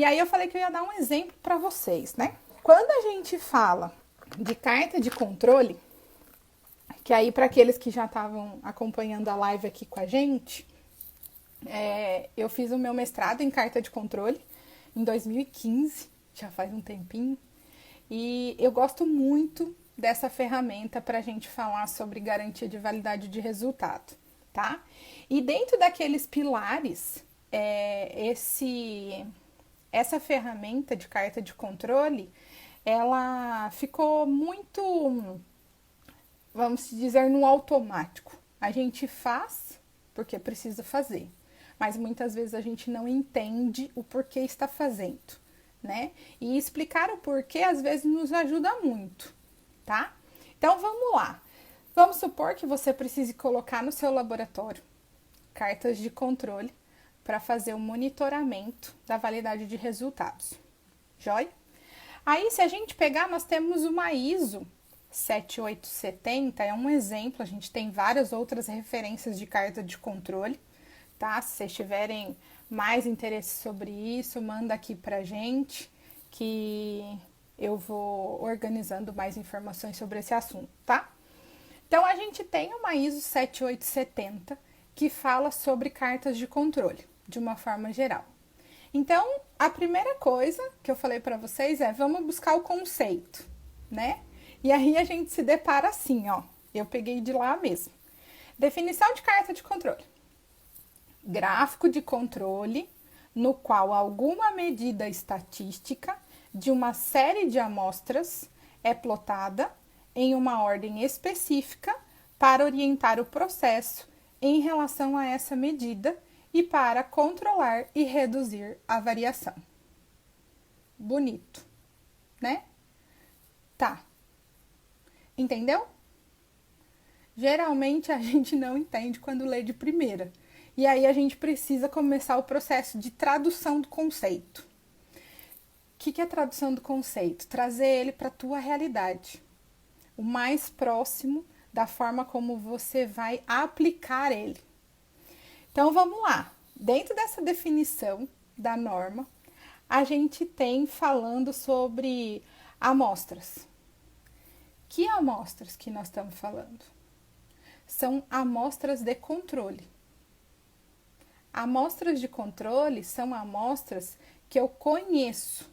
E aí eu falei que eu ia dar um exemplo para vocês, né? Quando a gente fala de carta de controle, que aí para aqueles que já estavam acompanhando a live aqui com a gente, eu fiz o meu mestrado em carta de controle em 2015, já faz um tempinho, e eu gosto muito dessa ferramenta para a gente falar sobre garantia de validade de resultado, tá? E dentro daqueles pilares, essa ferramenta de carta de controle, ela ficou muito, vamos dizer, no automático. A gente faz porque precisa fazer, mas muitas vezes a gente não entende o porquê está fazendo, né? E explicar o porquê às vezes nos ajuda muito, tá? Então vamos lá. Vamos supor que você precise colocar no seu laboratório cartas de controle para fazer o monitoramento da validade de resultados. Joia? Aí, se a gente pegar, nós temos uma ISO 7870, é um exemplo, a gente tem várias outras referências de carta de controle, tá? Se vocês tiverem mais interesse sobre isso, manda aqui pra gente, que eu vou organizando mais informações sobre esse assunto, tá? Então, a gente tem uma ISO 7870 que fala sobre cartas de controle, de uma forma geral. Então, a primeira coisa que eu falei para vocês é, vamos buscar o conceito, né? E aí a gente se depara assim, ó, eu peguei de lá mesmo. Definição de carta de controle. Gráfico de controle no qual alguma medida estatística de uma série de amostras é plotada em uma ordem específica para orientar o processo em relação a essa medida e para controlar e reduzir a variação. Bonito, né? Tá. Entendeu? Geralmente a gente não entende quando lê de primeira. E aí a gente precisa começar o processo de tradução do conceito. O que é tradução do conceito? Trazer ele para a tua realidade. O mais próximo da forma como você vai aplicar ele. Então, vamos lá. Dentro dessa definição da norma, a gente tem falando sobre amostras. Que amostras que nós estamos falando? São amostras de controle. Amostras de controle são amostras que eu conheço.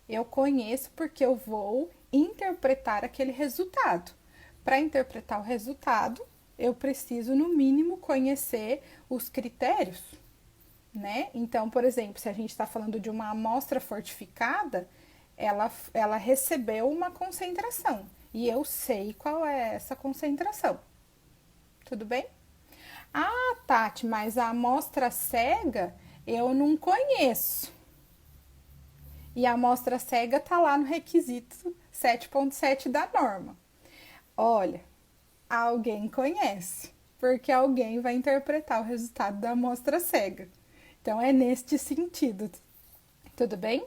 Eu conheço porque eu vou interpretar aquele resultado. Para interpretar o resultado, eu preciso, no mínimo, conhecer os critérios, né? Então, por exemplo, se a gente está falando de uma amostra fortificada, ela recebeu uma concentração e eu sei qual é essa concentração. Tudo bem? Ah, Tati, mas a amostra cega eu não conheço. E a amostra cega está lá no requisito 7.7 da norma. Olha, alguém conhece, porque alguém vai interpretar o resultado da amostra cega. Então, é neste sentido, tudo bem?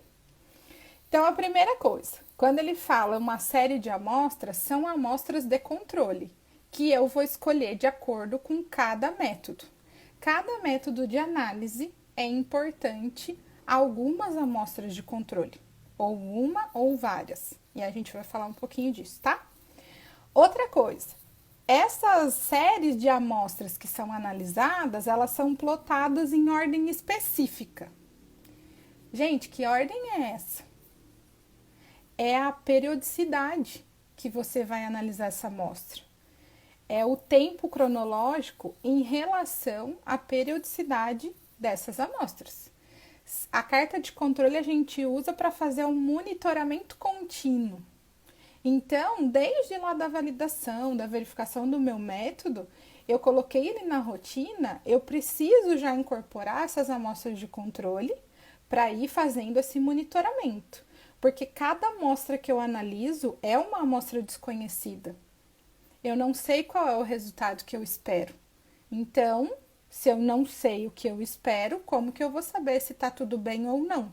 Então, a primeira coisa, quando ele fala uma série de amostras, são amostras de controle, que eu vou escolher de acordo com cada método. Cada método de análise é importante algumas amostras de controle, ou uma ou várias, e a gente vai falar um pouquinho disso, tá? Outra coisa, essas séries de amostras que são analisadas, elas são plotadas em ordem específica. Gente, que ordem é essa? É a periodicidade que você vai analisar essa amostra. É o tempo cronológico em relação à periodicidade dessas amostras. A carta de controle a gente usa para fazer um monitoramento contínuo. Então, desde lá da validação, da verificação do meu método, eu coloquei ele na rotina, eu preciso já incorporar essas amostras de controle para ir fazendo esse monitoramento. Porque cada amostra que eu analiso é uma amostra desconhecida. Eu não sei qual é o resultado que eu espero. Então, se eu não sei o que eu espero, como que eu vou saber se está tudo bem ou não?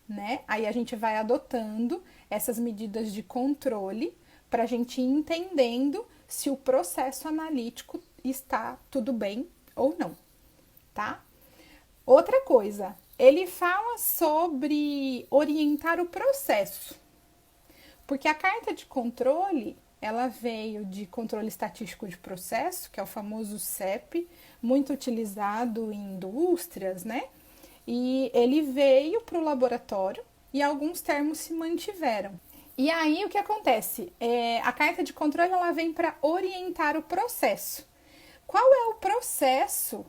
Né? Aí a gente vai adotando essas medidas de controle para a gente ir entendendo se o processo analítico está tudo bem ou não, tá? Outra coisa, Ele fala sobre orientar o processo, porque a carta de controle, ela veio de controle estatístico de processo, que é o famoso CEP, muito utilizado em indústrias, né? E ele veio para o laboratório e alguns termos se mantiveram. E aí o que acontece? A carta de controle ela vem para orientar o processo. Qual é o processo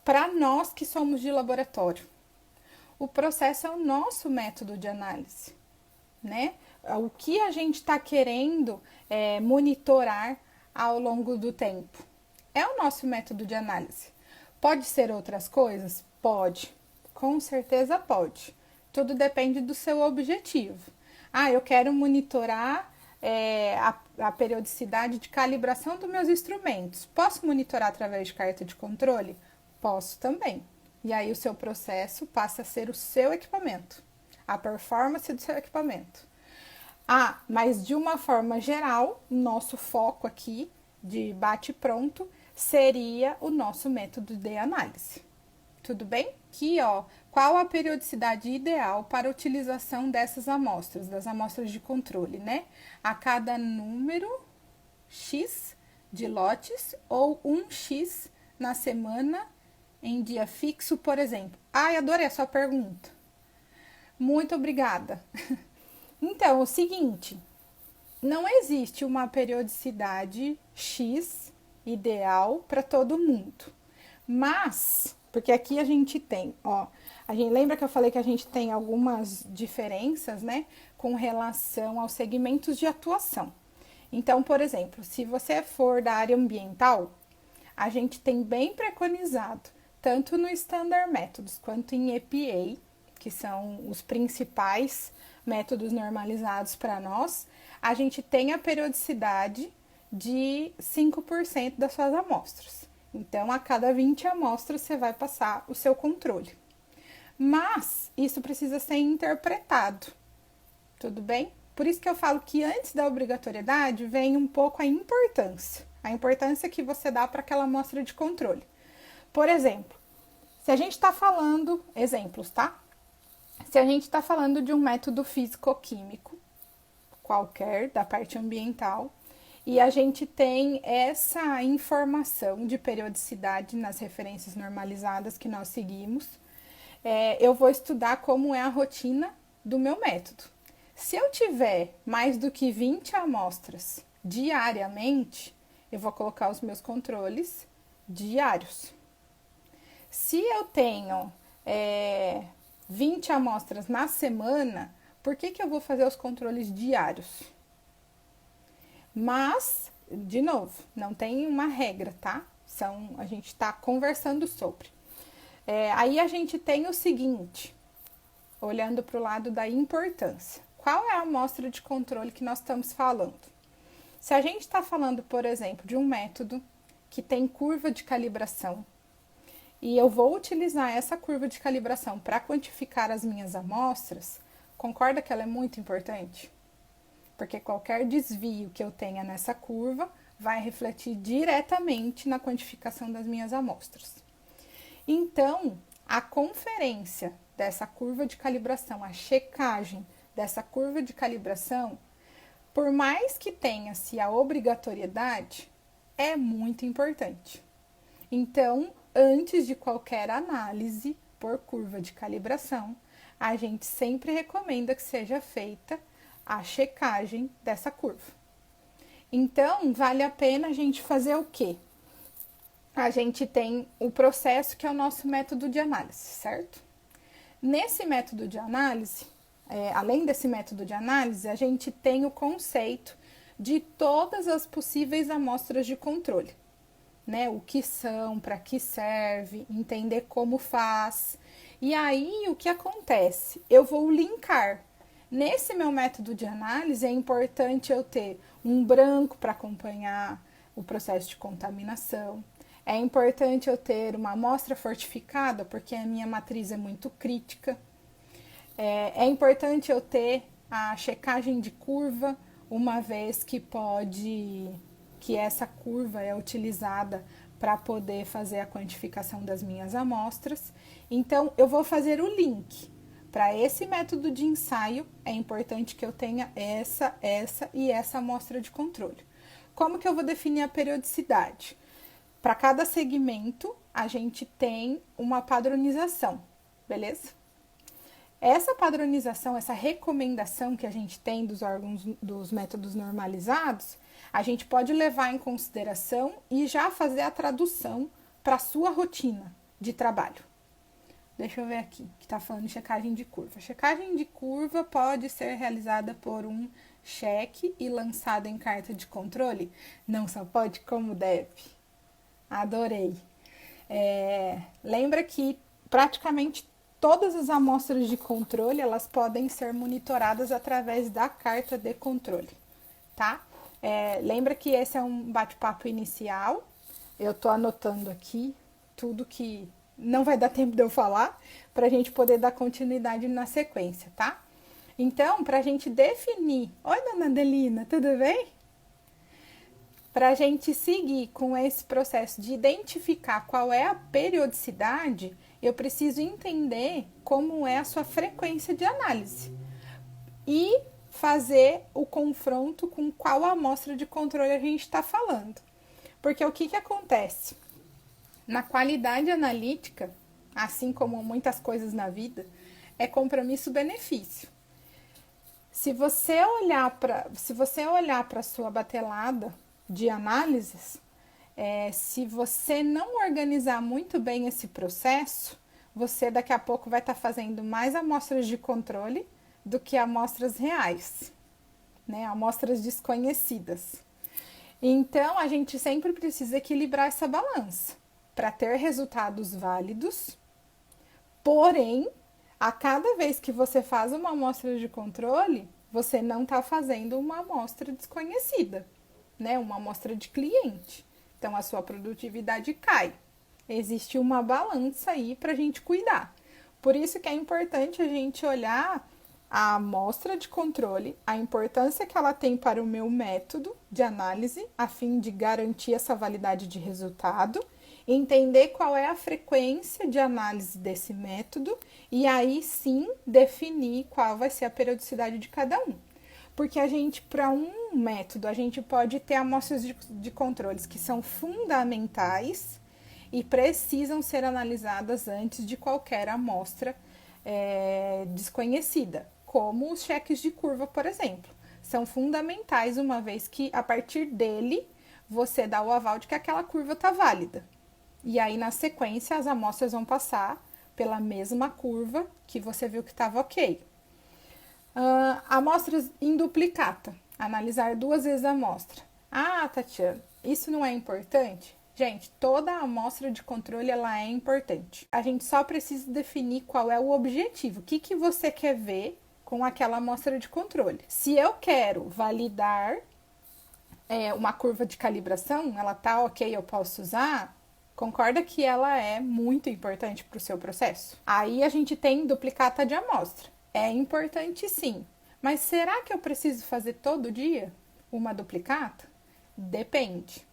para nós que somos de laboratório? O processo é o nosso método de análise, né? O que a gente está querendo monitorar ao longo do tempo. É o nosso método de análise. Pode ser outras coisas? Pode. Com certeza pode. Tudo depende do seu objetivo. Ah, eu quero monitorar a periodicidade de calibração dos meus instrumentos. Posso monitorar através de carta de controle? Posso também. E aí o seu processo passa a ser o seu equipamento, a performance do seu equipamento. Ah, mas de uma forma geral, nosso foco aqui de bate-pronto seria o nosso método de análise. Tudo bem? Aqui, ó, qual a periodicidade ideal para a utilização dessas amostras, das amostras de controle, né? A cada número X de lotes ou 1x na semana em dia fixo, por exemplo. Ai, adorei a sua pergunta. Muito obrigada. Então, o seguinte, não existe uma periodicidade X ideal para todo mundo. Mas, porque aqui a gente tem, ó, a gente lembra que eu falei que a gente tem algumas diferenças, né, com relação aos segmentos de atuação. Então, por exemplo, se você for da área ambiental, a gente tem bem preconizado, tanto no Standard Methods quanto em EPA, que são os principais métodos normalizados para nós, a gente tem a periodicidade de 5% das suas amostras. Então, a cada 20 amostras, você vai passar o seu controle. Mas, isso precisa ser interpretado, tudo bem? Por isso que eu falo que antes da obrigatoriedade, vem um pouco a importância que você dá para aquela amostra de controle. Por exemplo, se a gente está falando, exemplos, tá? Se a gente está falando de um método físico-químico, qualquer, da parte ambiental, e a gente tem essa informação de periodicidade nas referências normalizadas que nós seguimos, eu vou estudar como é a rotina do meu método. Se eu tiver mais do que 20 amostras diariamente, eu vou colocar os meus controles diários. Se eu tenho 20 amostras na semana, por que eu vou fazer os controles diários? Mas, de novo, não tem uma regra, tá? A gente está conversando sobre. Aí a gente tem o seguinte, olhando para o lado da importância. Qual é a amostra de controle que nós estamos falando? Se a gente está falando, por exemplo, de um método que tem curva de calibração, e eu vou utilizar essa curva de calibração para quantificar as minhas amostras, concorda que ela é muito importante? Porque qualquer desvio que eu tenha nessa curva vai refletir diretamente na quantificação das minhas amostras. Então, a conferência dessa curva de calibração, a checagem dessa curva de calibração, por mais que tenha-se a obrigatoriedade, é muito importante. Então, antes de qualquer análise por curva de calibração, a gente sempre recomenda que seja feita a checagem dessa curva. Então, vale a pena a gente fazer o quê? A gente tem o processo que é o nosso método de análise, certo? Nesse método de análise, além desse método de análise, a gente tem o conceito de todas as possíveis amostras de controle, né? O que são, para que serve, entender como faz. E aí, o que acontece? Eu vou linkar. Nesse meu método de análise, é importante eu ter um branco para acompanhar o processo de contaminação. É importante eu ter uma amostra fortificada, porque a minha matriz é muito crítica. É importante eu ter a checagem de curva, uma vez que essa curva é utilizada para poder fazer a quantificação das minhas amostras. Então, eu vou fazer o link. Para esse método de ensaio, é importante que eu tenha essa e essa amostra de controle. Como que eu vou definir a periodicidade? Para cada segmento, a gente tem uma padronização, beleza? Essa padronização, essa recomendação que a gente tem dos órgãos, dos métodos normalizados, a gente pode levar em consideração e já fazer a tradução para a sua rotina de trabalho. Deixa eu ver aqui, que está falando de checagem de curva. Checagem de curva pode ser realizada por um cheque e lançada em carta de controle? Não só pode, como deve. Adorei. Lembra que praticamente todas as amostras de controle, elas podem ser monitoradas através da carta de controle, tá? Lembra que esse é um bate-papo inicial. Eu tô anotando aqui tudo que não vai dar tempo de eu falar, para a gente poder dar continuidade na sequência, tá? Então, para a gente definir... Oi, dona Adelina, tudo bem? Para a gente seguir com esse processo de identificar qual é a periodicidade, eu preciso entender como é a sua frequência de análise e fazer o confronto com qual amostra de controle a gente está falando. Porque o que acontece? Na qualidade analítica, assim como muitas coisas na vida, é compromisso-benefício. Se você olhar para a sua batelada de análises, se você não organizar muito bem esse processo, você daqui a pouco vai estar fazendo mais amostras de controle do que amostras reais, né? Amostras desconhecidas. Então, a gente sempre precisa equilibrar essa balança para ter resultados válidos, porém, a cada vez que você faz uma amostra de controle, você não está fazendo uma amostra desconhecida, né? Uma amostra de cliente. Então, a sua produtividade cai. Existe uma balança aí para a gente cuidar. Por isso que é importante a gente olhar a amostra de controle, a importância que ela tem para o meu método de análise, a fim de garantir essa validade de resultado, entender qual é a frequência de análise desse método e aí sim definir qual vai ser a periodicidade de cada um. Porque a gente, para um método, a gente pode ter amostras de controles que são fundamentais e precisam ser analisadas antes de qualquer amostra desconhecida, como os cheques de curva, por exemplo. São fundamentais, uma vez que a partir dele você dá o aval de que aquela curva está válida. E aí, na sequência, as amostras vão passar pela mesma curva que você viu que estava ok. Amostras em duplicata. Analisar 2 vezes a amostra. Ah, Tatiana, isso não é importante? Gente, toda a amostra de controle, ela é importante. A gente só precisa definir qual é o objetivo. O que você quer ver com aquela amostra de controle. Se eu quero validar uma curva de calibração, ela tá ok, eu posso usar... Concorda que ela é muito importante para o seu processo? Aí a gente tem duplicata de amostra. É importante sim, mas será que eu preciso fazer todo dia uma duplicata? Depende.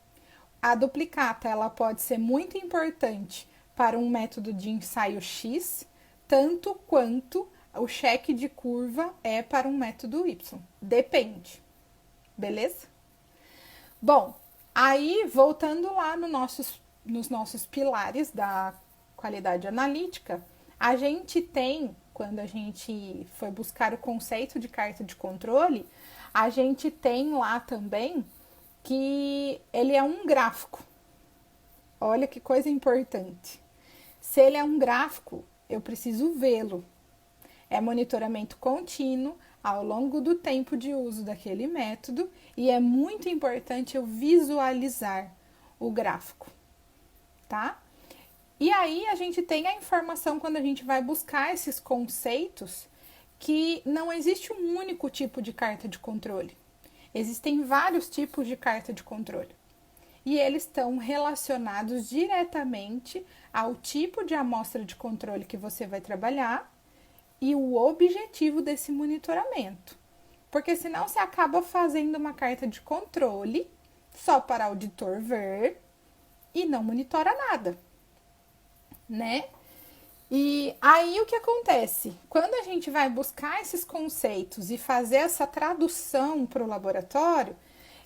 A duplicata ela pode ser muito importante para um método de ensaio X, tanto quanto o cheque de curva é para um método Y. Depende. Beleza? Bom, aí voltando lá nos nossos pilares da qualidade analítica, a gente tem, quando a gente foi buscar o conceito de carta de controle, a gente tem lá também que ele é um gráfico. Olha que coisa importante. Se ele é um gráfico, eu preciso vê-lo. É monitoramento contínuo ao longo do tempo de uso daquele método e é muito importante eu visualizar o gráfico. Tá? E aí a gente tem a informação quando a gente vai buscar esses conceitos que não existe um único tipo de carta de controle. Existem vários tipos de carta de controle. E eles estão relacionados diretamente ao tipo de amostra de controle que você vai trabalhar e o objetivo desse monitoramento. Porque senão você acaba fazendo uma carta de controle só para o auditor ver e não monitora nada, né? E aí o que acontece? Quando a gente vai buscar esses conceitos e fazer essa tradução para o laboratório,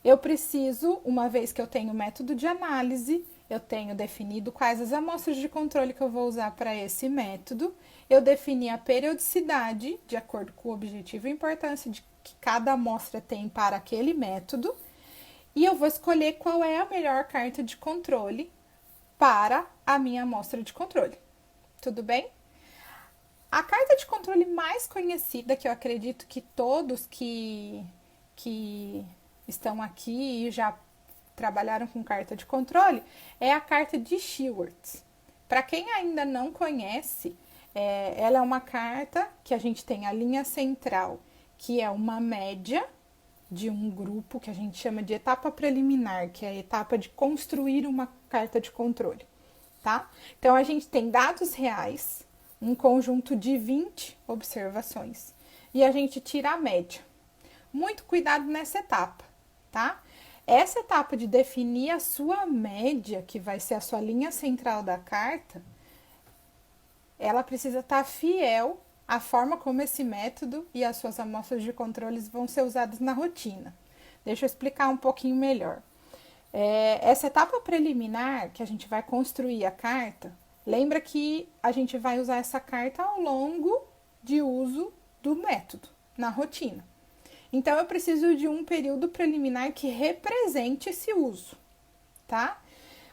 eu preciso, uma vez que eu tenho o método de análise, eu tenho definido quais as amostras de controle que eu vou usar para esse método, eu defini a periodicidade, de acordo com o objetivo e importância de que cada amostra tem para aquele método, e eu vou escolher qual é a melhor carta de controle para a minha amostra de controle. Tudo bem? A carta de controle mais conhecida, que eu acredito que todos que estão aqui e já trabalharam com carta de controle, é a carta de Schwartz. Para quem ainda não conhece, ela é uma carta que a gente tem a linha central, que é uma média de um grupo que a gente chama de etapa preliminar, que é a etapa de construir uma carta de controle, tá? Então, a gente tem dados reais, um conjunto de 20 observações, e a gente tira a média. Muito cuidado nessa etapa, tá? Essa etapa de definir a sua média, que vai ser a sua linha central da carta, ela precisa estar fiel à forma como esse método e as suas amostras de controles vão ser usadas na rotina. Deixa eu explicar um pouquinho melhor. Essa etapa preliminar, que a gente vai construir a carta, lembra que a gente vai usar essa carta ao longo de uso do método, na rotina. Então, eu preciso de um período preliminar que represente esse uso, tá?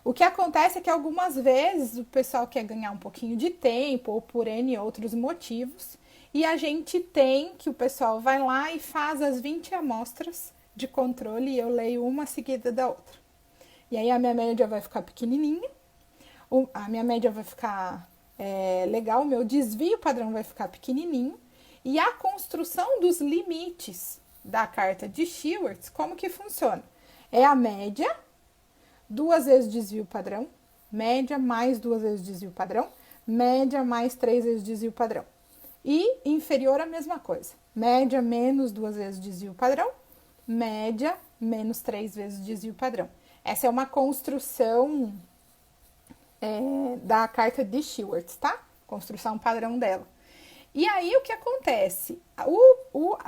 O que acontece é que algumas vezes o pessoal quer ganhar um pouquinho de tempo ou por N outros motivos, e a gente tem que o pessoal vai lá e faz as 20 amostras de controle e eu leio uma seguida da outra. E aí a minha média vai ficar pequenininha, a minha média vai ficar legal, o meu desvio padrão vai ficar pequenininho, e a construção dos limites da carta de Schwartz, como que funciona? É a média, 2 vezes desvio padrão, média mais 2 vezes desvio padrão, média mais 3 vezes desvio padrão. E inferior a mesma coisa, média menos 2 vezes desvio padrão, média menos 3 vezes desvio padrão. Essa é uma construção da carta de Schwartz, tá? Construção padrão dela. E aí, o que acontece?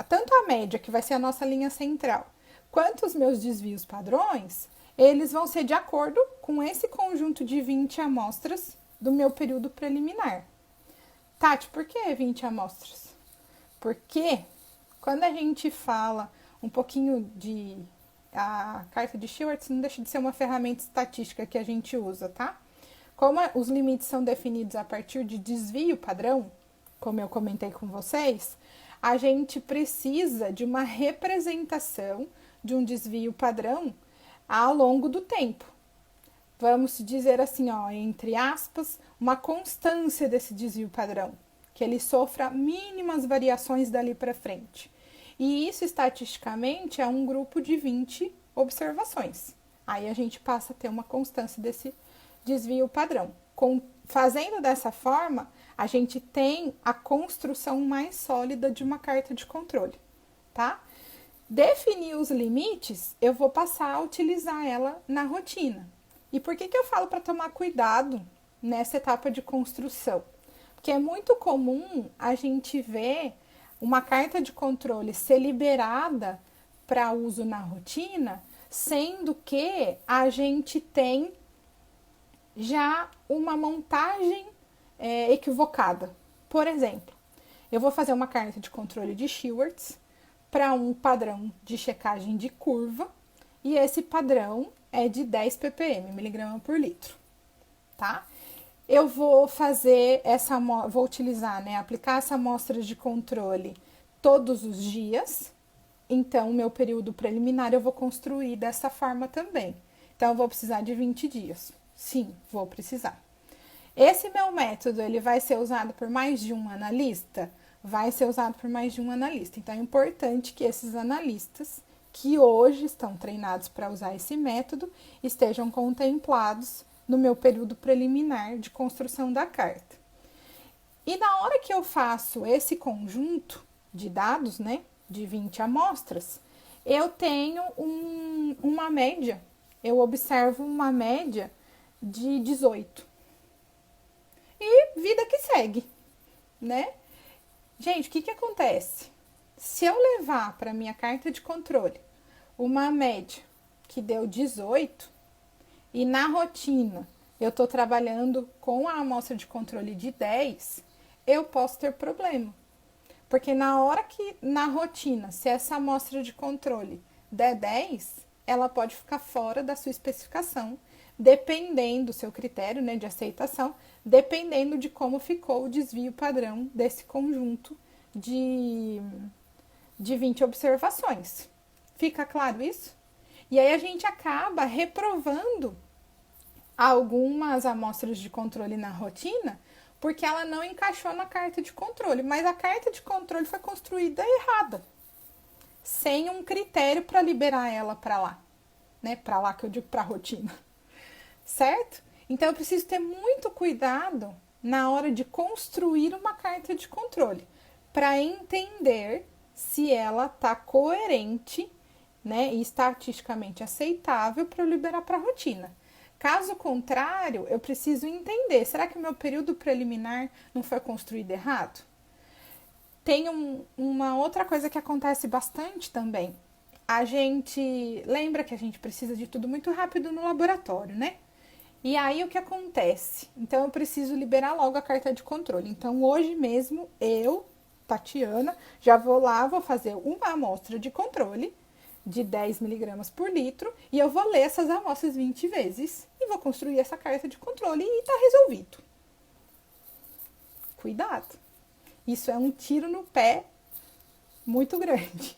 Tanto a média, que vai ser a nossa linha central, quanto os meus desvios padrões, eles vão ser de acordo com esse conjunto de 20 amostras do meu período preliminar. Tati, por que 20 amostras? Porque quando a gente fala um pouquinho de... A carta de Schwartz não deixa de ser uma ferramenta estatística que a gente usa, tá? Como os limites são definidos a partir de desvio padrão, como eu comentei com vocês, a gente precisa de uma representação de um desvio padrão ao longo do tempo. Vamos dizer assim, ó, entre aspas, uma constância desse desvio padrão, que ele sofra mínimas variações dali para frente. E isso, estatisticamente, é um grupo de 20 observações. Aí a gente passa a ter uma constância desse desvio padrão. Fazendo dessa forma, a gente tem a construção mais sólida de uma carta de controle, tá? Definir os limites, eu vou passar a utilizar ela na rotina. E por que eu falo para tomar cuidado nessa etapa de construção? Porque é muito comum a gente ver uma carta de controle ser liberada para uso na rotina, sendo que a gente tem já uma montagem equivocada. Por exemplo, eu vou fazer uma carta de controle de Schwartz para um padrão de checagem de curva, e esse padrão é de 10 ppm, miligrama por litro, tá? Eu vou fazer vou utilizar, aplicar essa amostra de controle todos os dias, então o meu período preliminar eu vou construir dessa forma também. Então, eu vou precisar de 20 dias. Sim, vou precisar. Esse meu método, ele vai ser usado por mais de um analista? Vai ser usado por mais de um analista. Então, é importante que esses analistas, que hoje estão treinados para usar esse método, estejam contemplados no meu período preliminar de construção da carta. E na hora que eu faço esse conjunto de dados, de 20 amostras, eu tenho uma média. Eu observo uma média de 18. E vida que segue, né? Gente, o que acontece? Se eu levar para minha carta de controle uma média que deu 18 e na rotina eu estou trabalhando com a amostra de controle de 10, eu posso ter problema. Porque na hora que, na rotina, se essa amostra de controle der 10, ela pode ficar fora da sua especificação, dependendo do seu critério, né, de aceitação, dependendo de como ficou o desvio padrão desse conjunto de 20 observações. Fica claro isso? E aí a gente acaba reprovando algumas amostras de controle na rotina, porque ela não encaixou na carta de controle, mas a carta de controle foi construída errada, sem um critério para liberar ela para lá, né? Para lá que eu digo para a rotina, certo? Então eu preciso ter muito cuidado na hora de construir uma carta de controle, para entender se ela está coerente, né, e estatisticamente aceitável para eu liberar para a rotina. Caso contrário, eu preciso entender, será que o meu período preliminar não foi construído errado? Tem uma outra coisa que acontece bastante também. A gente lembra que a gente precisa de tudo muito rápido no laboratório, né? E aí o que acontece? Então eu preciso liberar logo a carta de controle. Então hoje mesmo eu, Tatiana, já vou lá, vou fazer uma amostra de controle de 10 miligramas por litro e eu vou ler essas amostras 20 vezes e vou construir essa carta de controle e tá resolvido. Cuidado! Isso é um tiro no pé muito grande.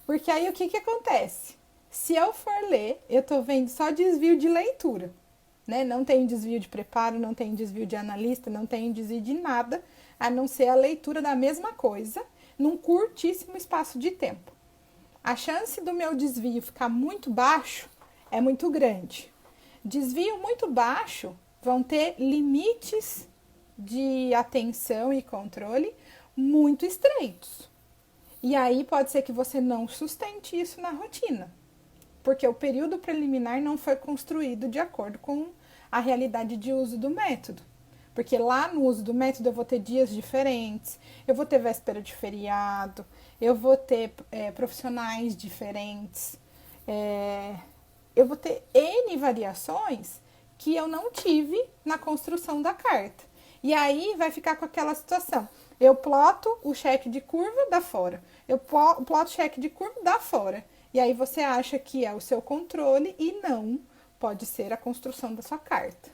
Porque aí o que acontece? Se eu for ler, eu tô vendo só desvio de leitura, né? Não tem desvio de preparo, não tem desvio de analista, não tem desvio de nada, a não ser a leitura da mesma coisa num curtíssimo espaço de tempo. A chance do meu desvio ficar muito baixo é muito grande. Desvio muito baixo vão ter limites de atenção e controle muito estreitos. E aí pode ser que você não sustente isso na rotina, porque o período preliminar não foi construído de acordo com a realidade de uso do método. Porque lá no uso do método eu vou ter dias diferentes, eu vou ter véspera de feriado, eu vou ter profissionais diferentes, eu vou ter N variações que eu não tive na construção da carta. E aí vai ficar com aquela situação. Eu ploto o cheque de curva, dá fora. Eu ploto o cheque de curva, dá fora. E aí você acha que é o seu controle e não pode ser a construção da sua carta,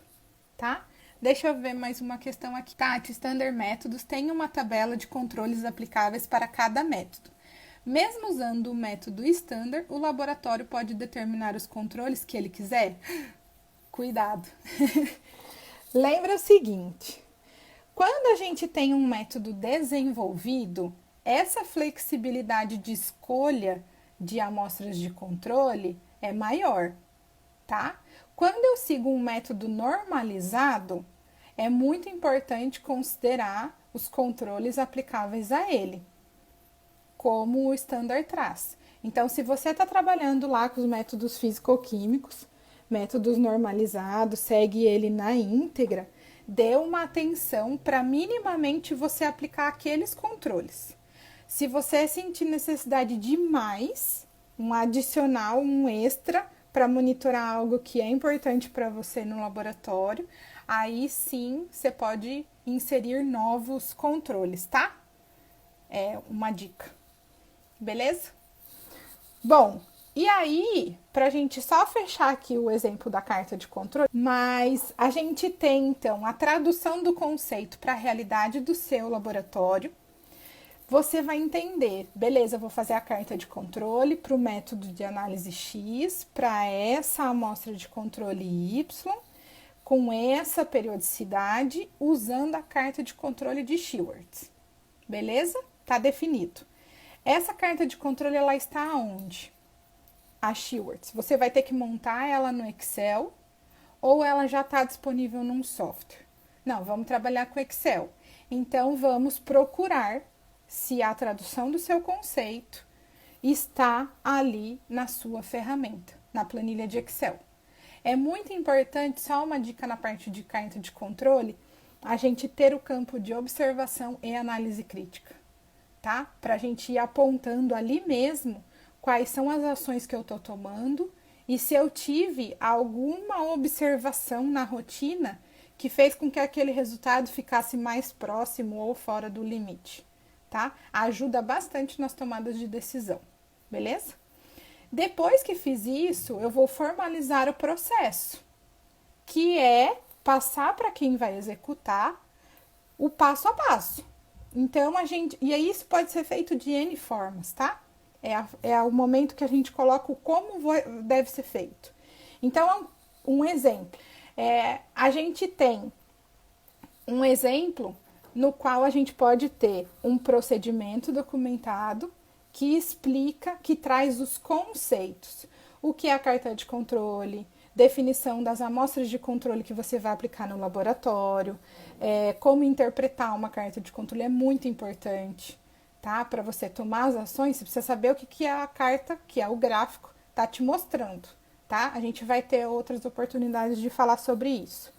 tá? Deixa eu ver mais uma questão aqui. Tati, Standard Métodos tem uma tabela de controles aplicáveis para cada método. Mesmo usando o método Standard, o laboratório pode determinar os controles que ele quiser? Cuidado! Lembra o seguinte, quando a gente tem um método desenvolvido, essa flexibilidade de escolha de amostras de controle é maior, tá? Quando eu sigo um método normalizado, é muito importante considerar os controles aplicáveis a ele, como o Standard traz. Então, se você está trabalhando lá com os métodos físico-químicos, métodos normalizados, segue ele na íntegra, dê uma atenção para minimamente você aplicar aqueles controles. Se você sentir necessidade de mais, um adicional, um extra, para monitorar algo que é importante para você no laboratório, aí sim você pode inserir novos controles, tá? É uma dica. Beleza? Bom, e aí, pra gente só fechar aqui o exemplo da carta de controle, mas a gente tem então a tradução do conceito para a realidade do seu laboratório. Você vai entender, beleza, eu vou fazer a carta de controle para o método de análise X, para essa amostra de controle Y, com essa periodicidade, usando a carta de controle de Schwartz. Beleza? Tá definido. Essa carta de controle, ela está onde? A Schwartz. Você vai ter que montar ela no Excel ou ela já está disponível num software? Não, vamos trabalhar com Excel. Então, vamos procurar se a tradução do seu conceito está ali na sua ferramenta, na planilha de Excel. É muito importante, só uma dica na parte de carta de controle, a gente ter o campo de observação e análise crítica, tá? Para a gente ir apontando ali mesmo quais são as ações que eu estou tomando e se eu tive alguma observação na rotina que fez com que aquele resultado ficasse mais próximo ou fora do limite, tá? Ajuda bastante nas tomadas de decisão, beleza? Depois que fiz isso, eu vou formalizar o processo, que é passar para quem vai executar o passo a passo. Então, e aí isso pode ser feito de N formas, tá? É o momento que a gente coloca o como deve ser feito. Então, um exemplo. A gente tem um exemplo no qual a gente pode ter um procedimento documentado que explica, que traz os conceitos. O que é a carta de controle, definição das amostras de controle que você vai aplicar no laboratório, como interpretar uma carta de controle é muito importante, tá? Para você tomar as ações, você precisa saber o que é a carta, que é o gráfico, tá te mostrando, tá? A gente vai ter outras oportunidades de falar sobre isso.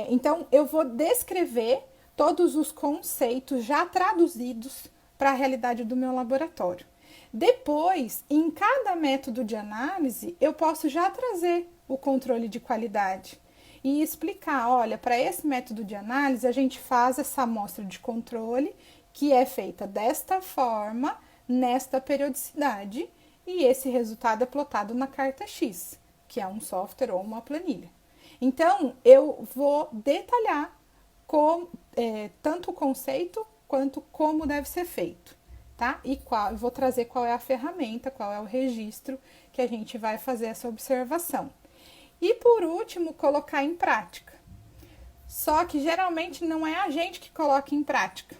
Então, eu vou descrever todos os conceitos já traduzidos para a realidade do meu laboratório. Depois, em cada método de análise, eu posso já trazer o controle de qualidade e explicar, olha, para esse método de análise, a gente faz essa amostra de controle que é feita desta forma, nesta periodicidade, e esse resultado é plotado na carta X, que é um software ou uma planilha. Então, eu vou detalhar tanto o conceito quanto como deve ser feito, tá? E eu vou trazer qual é a ferramenta, qual é o registro que a gente vai fazer essa observação. E por último, colocar em prática. Só que geralmente não é a gente que coloca em prática.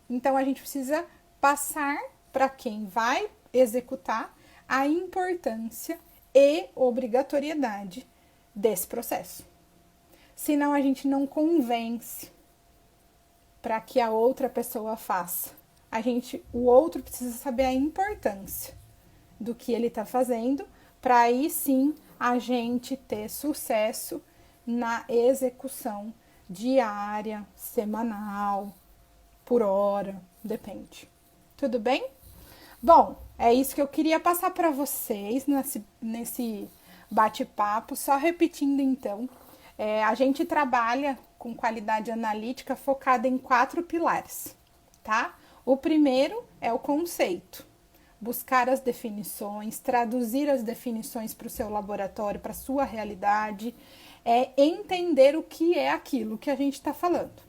Então, a gente precisa passar para quem vai executar a importância e obrigatoriedade desse processo. Senão, a gente não convence para que a outra pessoa faça. O outro precisa saber a importância do que ele está fazendo, para aí sim a gente ter sucesso na execução diária, semanal, por hora, depende. Tudo bem? Bom, é isso que eu queria passar para vocês nesse bate-papo. Só repetindo então, a gente trabalha com qualidade analítica focada em 4 pilares, tá? O primeiro é o conceito. Buscar as definições, traduzir as definições para o seu laboratório, para a sua realidade, entender o que é aquilo que a gente está falando.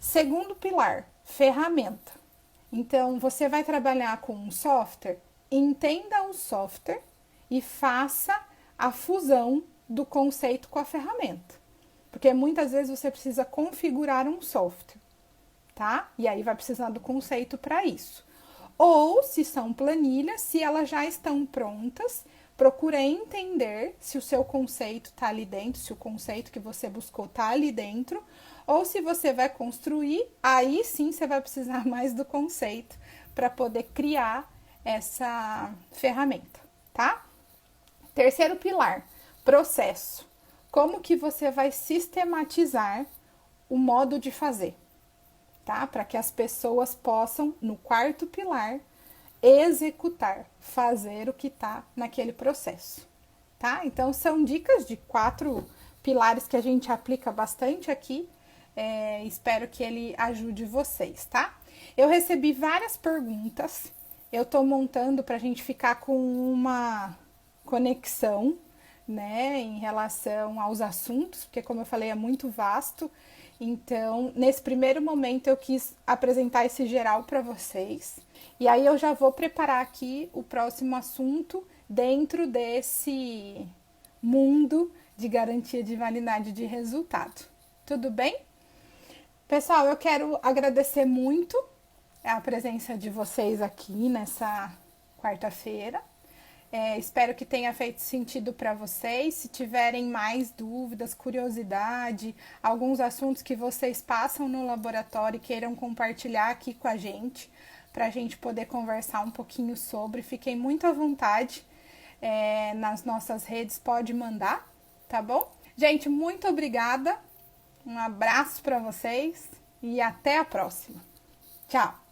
Segundo pilar, ferramenta. Então, você vai trabalhar com um software, entenda o software e faça a fusão do conceito com a ferramenta. Porque muitas vezes você precisa configurar um software, tá? E aí vai precisar do conceito para isso. Ou, se são planilhas, se elas já estão prontas, procura entender se o seu conceito está ali dentro, se o conceito que você buscou está ali dentro, ou se você vai construir, aí sim você vai precisar mais do conceito para poder criar essa ferramenta, tá? Terceiro pilar, processo. Como que você vai sistematizar o modo de fazer, tá? Para que as pessoas possam, no quarto pilar, executar, fazer o que está naquele processo, tá? Então, são dicas de 4 pilares que a gente aplica bastante aqui. Espero que ele ajude vocês, tá? Eu recebi várias perguntas. Eu tô montando para a gente ficar com uma conexão, né, em relação aos assuntos, porque como eu falei, é muito vasto. Então, nesse primeiro momento eu quis apresentar esse geral para vocês. E aí eu já vou preparar aqui o próximo assunto dentro desse mundo de garantia de validade de resultado. Tudo bem? Pessoal, eu quero agradecer muito a presença de vocês aqui nessa quarta-feira. Espero que tenha feito sentido para vocês. Se tiverem mais dúvidas, curiosidade, alguns assuntos que vocês passam no laboratório e queiram compartilhar aqui com a gente, para a gente poder conversar um pouquinho sobre, fiquem muito à vontade nas nossas redes, pode mandar, tá bom? Gente, muito obrigada. Um abraço para vocês e até a próxima. Tchau!